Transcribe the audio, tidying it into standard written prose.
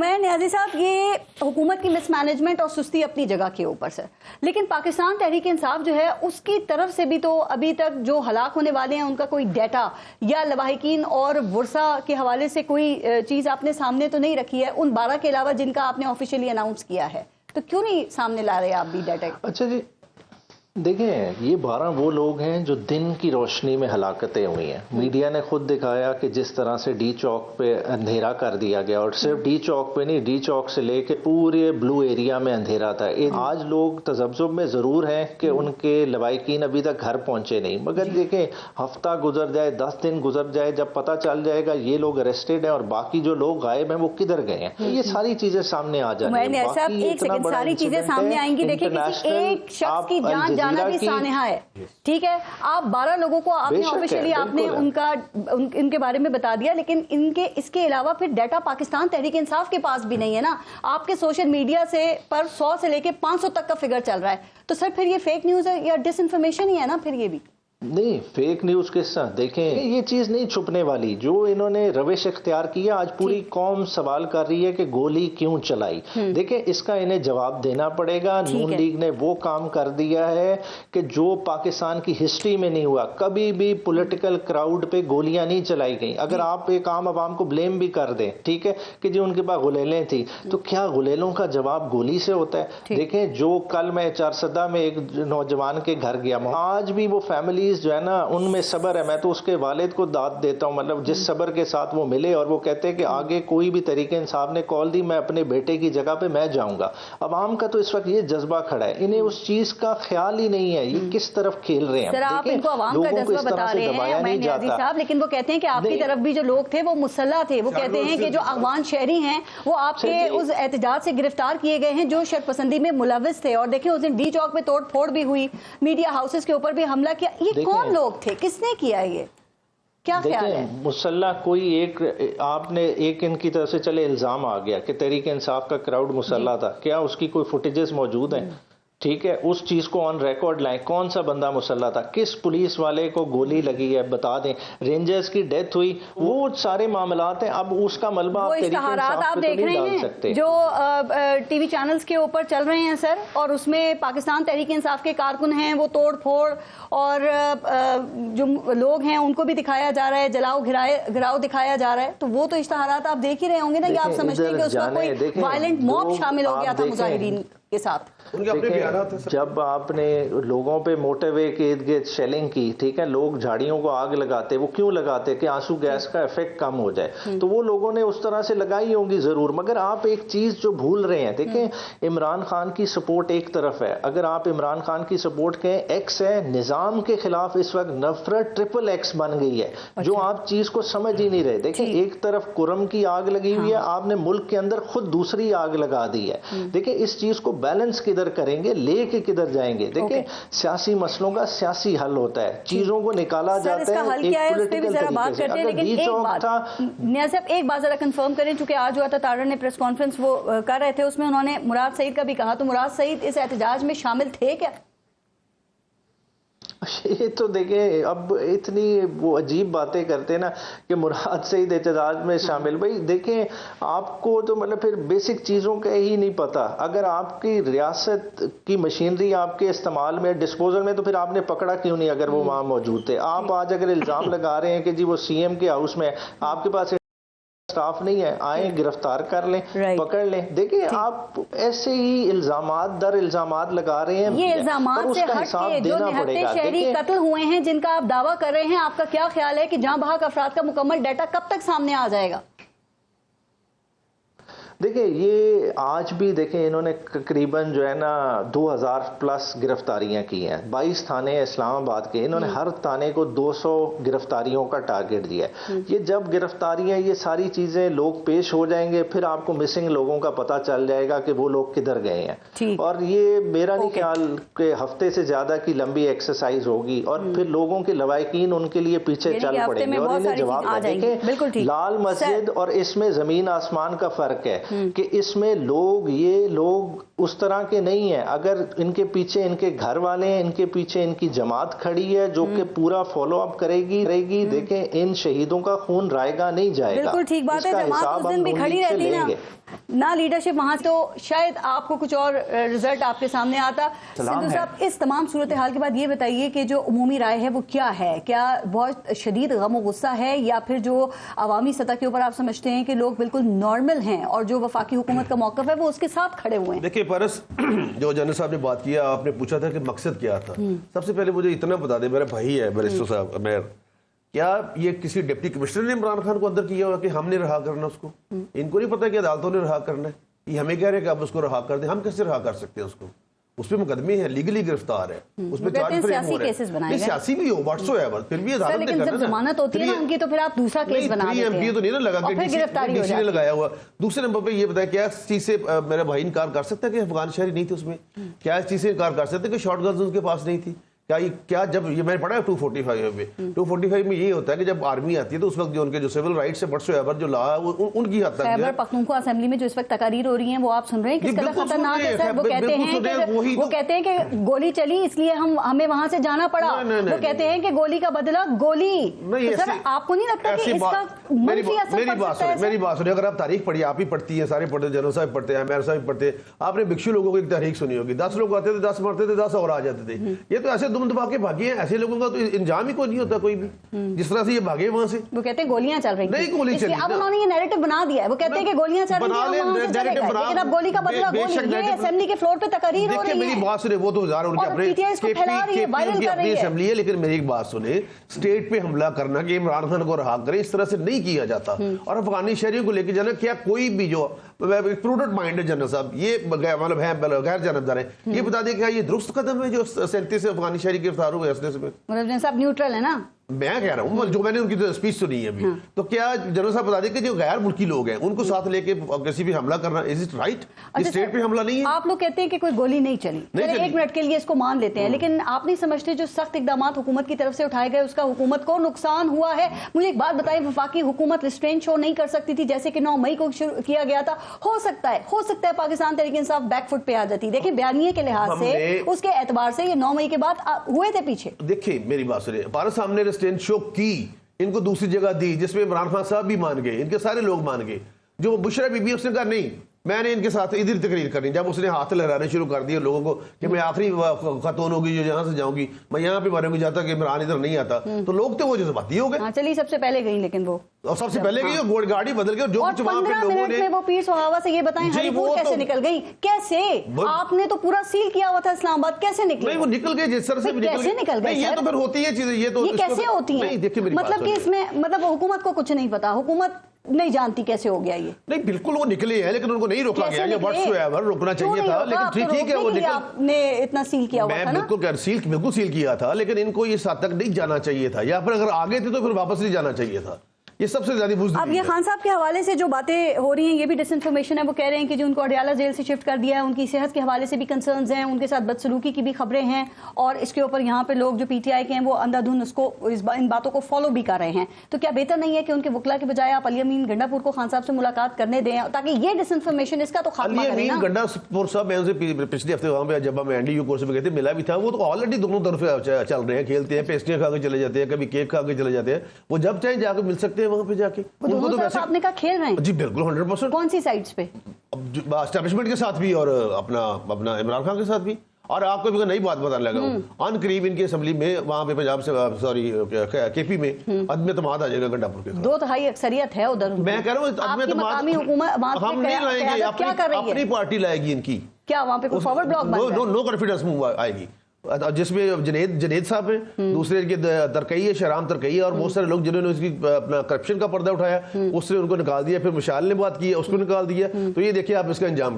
उमैर नियाज़ी साहब, ये हुकूमत की मिसमैनेजमेंट और सुस्ती अपनी जगह के ऊपर से, लेकिन पाकिस्तान तहरीक इंसाफ जो है उसकी तरफ से भी तो अभी तक जो हलाक होने वाले हैं उनका कोई डाटा या लवाहिकीन और वर्सा के हवाले से कोई चीज़ आपने सामने तो नहीं रखी है, उन 12 के अलावा जिनका आपने ऑफिशियली अनाउंस किया है, तो क्यों नहीं सामने ला रहे आप भी डाटा? अच्छा जी, देखें, ये 12 वो लोग हैं जो दिन की रोशनी में हलाकतें हुई हैं। मीडिया ने खुद दिखाया कि जिस तरह से डी चौक पे अंधेरा कर दिया गया, और सिर्फ डी चौक पे नहीं, डी चौक से लेके पूरे ब्लू एरिया में अंधेरा था। आज लोग तजब्जुब में ज़रूर हैं कि उनके लवाहिकीन अभी तक घर पहुंचे नहीं, मगर देखें, हफ्ता गुजर जाए, 10 दिन गुजर जाए, जब पता चल जाएगा ये लोग अरेस्टेड हैं और बाकी जो लोग गायब हैं वो किधर गए हैं, ये सारी चीज़ें सामने आ जाएंगी। सारी चीज़ें सामने आएंगी। देखिए, एक शख्स की जान जाना भी सानहा है, ठीक है। आप 12 लोगों को आपने ऑफिशियली आपने उनके बारे में बता दिया, लेकिन इसके अलावा फिर डाटा पाकिस्तान तहरीक इंसाफ के पास भी नहीं है ना। आपके सोशल मीडिया से पर 100 से लेके 500 तक का फिगर चल रहा है, तो सर फिर ये फेक न्यूज़ है या डिसइंफॉर्मेशन ही है ना फिर ये भी? नहीं, फेक न्यूज के साथ देखें, ये चीज नहीं छुपने वाली। जो इन्होंने रविश इख्तियार किया, आज पूरी कौम सवाल कर रही है कि गोली क्यों चलाई। देखें, इसका इन्हें जवाब देना पड़ेगा। नून लीग ने वो काम कर दिया है कि जो पाकिस्तान की हिस्ट्री में नहीं हुआ। कभी भी पॉलिटिकल क्राउड पे गोलियां नहीं चलाई गई। अगर आप एक आम आवाम को ब्लेम भी कर दें, ठीक है, कि जी उनके पास गुलेलें थी, तो क्या गुलेलों का जवाब गोली से होता है? देखें, जो कल मैं चारसदा में एक नौजवान के घर गया, आज भी वो फैमिली जो है ना, उनमें सब्र है। मैं तो उसके वालिद को दाद देता हूं, मतलब जिस सब्र के साथ वो मिले, और वो कहते हैं कि आगे कोई भी तरीके इंसाफ ने कॉल दी, मैं अपने बेटे की जगह पे मैं जाऊंगा। अवाम का तो इस वक्त ये जज्बा खड़ा है, इन्हें उस चीज का ख्याल ही नहीं है, ये किस तरफ खेल रहे हैं। सर, आप इनको अवाम का जज्बा बता रहे हैं नहीं जाता, लेकिन वो कहते हैं कि आपकी तरफ भी जो लोग थे वो मुसल्ला थे। वो कहते हैं कि जो अफगान शहरी हैं वो आपके उस एहतजाज से गिरफ्तार किए गए हैं जो शरपसंदी में मुलविस थे। और देखिए, उस दिन डी चौक पे तोड़ फोड़ भी हुई, मीडिया हाउसेस के ऊपर भी हमला किया। ये कौन लोग थे, किसने किया ये, क्या ख्याल है? मुसल्ला कोई एक, आपने एक इनकी तरफ से चले इल्जाम आ गया कि तहरीक इंसाफ का क्राउड मुसल्ला था। क्या उसकी कोई फुटेजेस मौजूद हैं? ठीक है, उस चीज को ऑन रिकॉर्ड लाएं। कौन सा बंदा मुसल्ला था, किस पुलिस वाले को गोली लगी है, बता दें। रेंजर्स की डेथ हुई, वो सारे मामलात हैं। अब उसका मलबा आप देख रहे हैं जो टीवी चैनल्स के ऊपर चल रहे हैं सर, और उसमें पाकिस्तान तहरीक इंसाफ के कारकुन हैं, वो तोड़ फोड़ और जो लोग हैं उनको भी दिखाया जा रहा है, जलाओ घिराव दिखाया जा रहा है। तो वो तो इश्तहारात आप देख ही रहे होंगे ना, कि आप समझते हैं कि उसमें कोई वायलेंट मॉब शामिल हो गया था मुजाहिदीन के साथ। जब आपने लोगों पे मोटरवे के इर्द गिर्द शेलिंग की, ठीक है, लोग झाड़ियों को आग लगाते, वो क्यों लगाते? कि आंसू गैस का इफेक्ट कम हो जाए। तो वो लोगों ने उस तरह से लगाई होंगी जरूर। मगर आप एक चीज जो भूल रहे हैं, देखें, इमरान खान की सपोर्ट एक तरफ है। अगर आप इमरान खान की सपोर्ट कहें, एक्स है, निजाम के खिलाफ इस वक्त नफरत ट्रिपल एक्स बन गई है, जो आप चीज को समझ ही नहीं रहे। देखें, एक तरफ कुरम की आग लगी हुई है, आपने मुल्क के अंदर खुद दूसरी आग लगा दी है। देखिए, इस चीज को बैलेंस किधर करेंगे, लेके किधर जाएंगे? देखिए, सियासी मसलों का सियासी हल होता है, चीजों को निकाला जाता है एक पॉलिटिकल तरीके से। अगर डी चौक था, नियाज़ साहब एक बात जरा कंफर्म करें, चूंकि आज हुआ था तारा ने प्रेस कॉन्फ्रेंस वो कर रहे थे, उसमें उन्होंने मुराद सईद का भी कहा, तो मुराद सईद इस एहतजाज में शामिल थे क्या? ये तो देखिए, अब इतनी वो अजीब बातें करते हैं ना कि मुराद सईद एहतजाज में शामिल। भाई देखें, आपको तो मतलब फिर बेसिक चीज़ों का ही नहीं पता। अगर आपकी रियासत की मशीनरी आपके इस्तेमाल में, डिस्पोजल में, तो फिर आपने पकड़ा क्यों नहीं अगर वो वहाँ मौजूद थे? आप आज अगर इल्ज़ाम लगा रहे हैं कि जी वो सीएम के हाउस में, आपके पास स्टाफ नहीं है, आए गिरफ्तार कर लें, पकड़ लें। देखिए, आप ऐसे ही इल्जामात दर इल्जामात लगा रहे हैं। ये इल्जामात से हट के जो निहत्ते शहरी कत्ल हुए हैं जिनका आप दावा कर रहे हैं, आपका क्या ख्याल है कि जहां बहक अफराद का मुकम्मल डाटा कब तक सामने आ जाएगा? देखिए, ये आज भी देखें, इन्होंने तकरीबन जो है ना 2000 प्लस गिरफ्तारियां की हैं। 22 थाने इस्लामाबाद के, इन्होंने हर थाने को 200 गिरफ्तारियों का टारगेट दिया है। ये जब गिरफ्तारियां, ये सारी चीजें लोग पेश हो जाएंगे, फिर आपको मिसिंग लोगों का पता चल जाएगा कि वो लोग किधर गए हैं। और ये मेरा नहीं ख्याल कि हफ्ते से ज्यादा की लंबी एक्सरसाइज होगी, और फिर लोगों के लवाहिकीन उनके लिए पीछे चल पड़ेंगे और इन्हें जवाब देंगे। लाल मस्जिद और इसमें जमीन आसमान का फर्क है। कि इसमें ये लोग उस तरह के नहीं है। अगर इनके पीछे इनके घर वाले हैं, इनके पीछे इनकी जमात खड़ी है जो कि पूरा फॉलो अप करेगी। देखें, इन शहीदों का खून रायगा नहीं जाएगा। बिल्कुल ठीक बात है, जमात उस दिन भी खड़ी रहती ना लीडरशिप वहां, तो शायद आपको कुछ और रिजल्ट आपके सामने आता। सिद्धू साहब, इस तमाम सूरत हाल के बाद ये बताइए कि जो उमूमी राय है वो क्या है? क्या बहुत शदीद गम और गुस्सा है, या फिर जो अवामी सतह के ऊपर आप समझते हैं कि लोग बिल्कुल नॉर्मल हैं और जो वफाकी हुकूमत का मौक़िफ़ है वो उसके साथ खड़े हुए हैं? देखिए परस, जो जनरल साहब ने बात किया, आपने पूछा था कि मकसद क्या था। सबसे पहले मुझे इतना बता दें, मेरा भाई है बैरिस्टर साहब अमेर, क्या ये किसी डिप्टी कमिश्नर ने इमरान खान को अंदर किया हुआ कि हमने रहा करना उसको? इनको नहीं पता कि अदालतों ने रहा करना है। ये हमें कह रहे हैं कि आप उसको रहा कर दें। हम कैसे रहा कर सकते हैं उसको? उसपे मुकदमे हैं, लीगली गिरफ्तार है, उसमें चार्ज फ्रेम हो रहा है। सियासी भी हो, व्हाट्सएवर, फिर भी अदालत ने करना। जमानत होती है ना उनकी, तो फिर आप दूसरा केस बना देते हैं। एमपी तो नहीं ना लगा कि डीसी ने लगाया हुआ। दूसरे नंबर पे ये बताया, क्या इस चीज से मेरा भाई इनकार कर सकता है कि अफगान शहरी नहीं थे उसमें? क्या इस चीज से इनकार कर सकते हैं कि शॉर्ट गन्स उनके पास नहीं थी? क्या जब ये मैंने पढ़ा है 245 में, 245 में ये होता है कि जब आर्मी आती है तो उस वक्त जो उनके जो सिविल राइट्स है व्हाटसोएवर जो ला वो उनकी हद तक खैबर पख्तूनख्वा असेंबली में जो इस वक्त तकारीर हो रही हैं वो आप सुन रहे हैं किस कदर खतरनाक है सर? वो कहते हैं कि गोली चली इसलिए हमें वहां से जाना पड़ा। वो कहते हैं कि गोली का बदला गोली। सर आपको नहीं लगता कि इसका मंफी असर पड़ सकता है? मेरी बात सुनिए, अगर आप तारीख पढ़िए, आप ही पढ़ती है, सारे पढ़ते, जनरल साहब पढ़ते हैं, मेयर साहब पढ़ते हैं, आपने भिक्षु लोगों को एक तारीख सुनी होगी। 10 लोग आते थे, 10 मरते थे, 10 और आ जाते थे। ये तो ऐसे दुम दबा के भागे हैं। ऐसे लोगों का तो इंजाम ही कोई नहीं होता कोई भी, जिस तरह से ये भागे वहां से। वो कहते हैं गोलियां चल रही नहीं, गोली चली। अब उन्होंने ये नैरेटिव बना दिया है। वो कहते हैं कि गोलियां चल रही हैं, लेकिन अब गोली का बदला गोली। ये असेंबली के फ्लोर पे तकरीर हो रही है। मेरी बात सुने, वो तो हजार उनके अपनी असेंबली है, लेकिन मेरी एक बात सुने, स्टेट पे हमला करना कि इमरान खान को रहा करे, इस तरह से नहीं किया जाता। और अफगानी शहरियों को लेकर जाना, क्या कोई भी जो प्रूडेंट माइंड है जनरल साहब, ये मतलब है गैर जानबदार है, ये बता दें क्या ये दुरुस्त कदम है जो 37 अफगानी शहरी गिरफ्तार हुए? सब न्यूट्रल है ना? मैं कह रहा हूँ, जो मैंने उनकी तो स्पीच सुनी है अभी, तो क्या जनरल साहब बता दें कि जो गैर मुल्की लोग हैं उनको साथ लेके किसी भी हमला करना, इज इट राइट? स्टेट पे हमला नहीं है। आप लोग कहते हैं कि कोई गोली नहीं चली, एक मिनट के लिए इसको मान लेते हैं, लेकिन आप नहीं समझते जो सख्त इकदाम हुकूमत की तरफ से उठाए गए उसका हुकूमत को नुकसान हुआ है? मुझे एक बात बताइए, वफाकी हुकूमत रिस्ट्रेंट शो नहीं कर सकती थी जैसे कि 9 मई को किया गया था? हो सकता है पाकिस्तान तहरीक इंसाफ बैकफुट पे आ जाती। देखिए बयानिए के लिहाज से, उसके एतबार से ये 9 मई के बाद हुए थे पीछे। देखिए मेरी बात सुनिए, भारत सामने रिस्ट्रेंट शो की, इनको दूसरी जगह दी जिसमें इमरान खान साहब भी मान गए, इनके सारे लोग मान गए। जो बुशरा बीबी उसने कहा नहीं, मैंने इनके साथ इधर तकरीर करनी। जब उसने हाथ लहराने शुरू कर दिए लोगों को कि मैं आखिरी खतून होगी जो यहाँ से जाऊंगी, मैं यहाँ पे मारूंगी जाता कि इमरान इधर नहीं आता, तो लोग तो वो जज्बाती हो गए। चलिए सबसे पहले गई, लेकिन वो और सबसे पहले गई, गाड़ी बदल गई, जो कुछ वहां पे लोगों ने वो पीर सुहावा से ये बताएं हरीपुर कैसे निकल गई? कैसे? आपने तो पूरा सील किया हुआ था इस्लामाबाद, कैसे निकली? नहीं, वो निकल गए जिस तरह से कैसे निकल गए? ये तो फिर होती है चीजें, ये तो कैसे होती है? मतलब कि इसमें मतलब हुकूमत को कुछ नहीं पता, हुकूमत नहीं जानती कैसे हो गया ये? नहीं, बिल्कुल वो निकले हैं, लेकिन उनको नहीं रोका गया। ये व्हाट्सएवर रोकना चाहिए था, लेकिन ठीक है वो निकल। आपने इतना सील किया हुआ था ना? बिल्कुल सील किया था, लेकिन इनको इस हद तक नहीं जाना चाहिए था, या फिर अगर आगे थे तो फिर वापस नहीं जाना चाहिए था। ये सबसे ज्यादा बुज़दिली है। अब ये खान साहब के हवाले से जो बातें हो रही हैं ये भी डिसइंफॉर्मेशन है। वो कह रहे हैं कि जो उनको अडयाला जेल से शिफ्ट कर दिया है, उनकी सेहत के हवाले से भी कंसर्न्स हैं, उनके साथ बदसलूकी की भी खबरें हैं, और इसके ऊपर यहाँ पे लोग जो पीटीआई के हैं वो अंधाधुंध उसको इन बातों को फॉलो भी कर रहे हैं। तो क्या बेहतर नहीं है कि उनके वकला के बजाय आप अली अमीन गंडापुर को खान साहब से मुलाकात करने दें, ताकि ये डिसइंफॉर्मेशन इसका तो खात्मा करें ना? गंडापुर साहब, मैं उनसे पिछले हफ्ते वहां पे जब हम एनडीयू कोर्स में गए थे मिला भी था, वो तो ऑलरेडी दोनों तरफ चल रहे हैं, खेलते हैं, पेस्ट्रियां खा के चले जाते हैं, कभी केक खा के चले जाते हैं। वो जब चाहे जाके मिल सकते हैं वहां पे जाके। तो वैसे आपने कहा खेल रहे हैं? जी बिल्कुल 100%। कौन सी साइड्स पे? एस्टैब्लिशमेंट के साथ भी और अपना इमरान खान के साथ भी। और आपको भी नई बात बताने लगा हूं, अन करीब इनकी असेंबली में वहां पे पंजाब से सॉरी केपी में अदम एतमाद आ जाएगा गंडापुर के। 2/3 अक्सरियत है उधर। मैं कह रहा हूँ हम नहीं लाएंगे, अपनी पार्टी लाएगी इनकी। क्या वहां पे कोई forward block? No confidence move आएगी, जिसमें जनेद साहब है, दूसरे इनके तरकई है, शहराम तरकई है, और बहुत सारे लोग जिन्होंने उसकी अपना करप्शन का पर्दा उठाया उसने उनको निकाल दिया, फिर मिशाल ने बात की उसको निकाल दिया। तो ये देखिए आप इसका अंजाम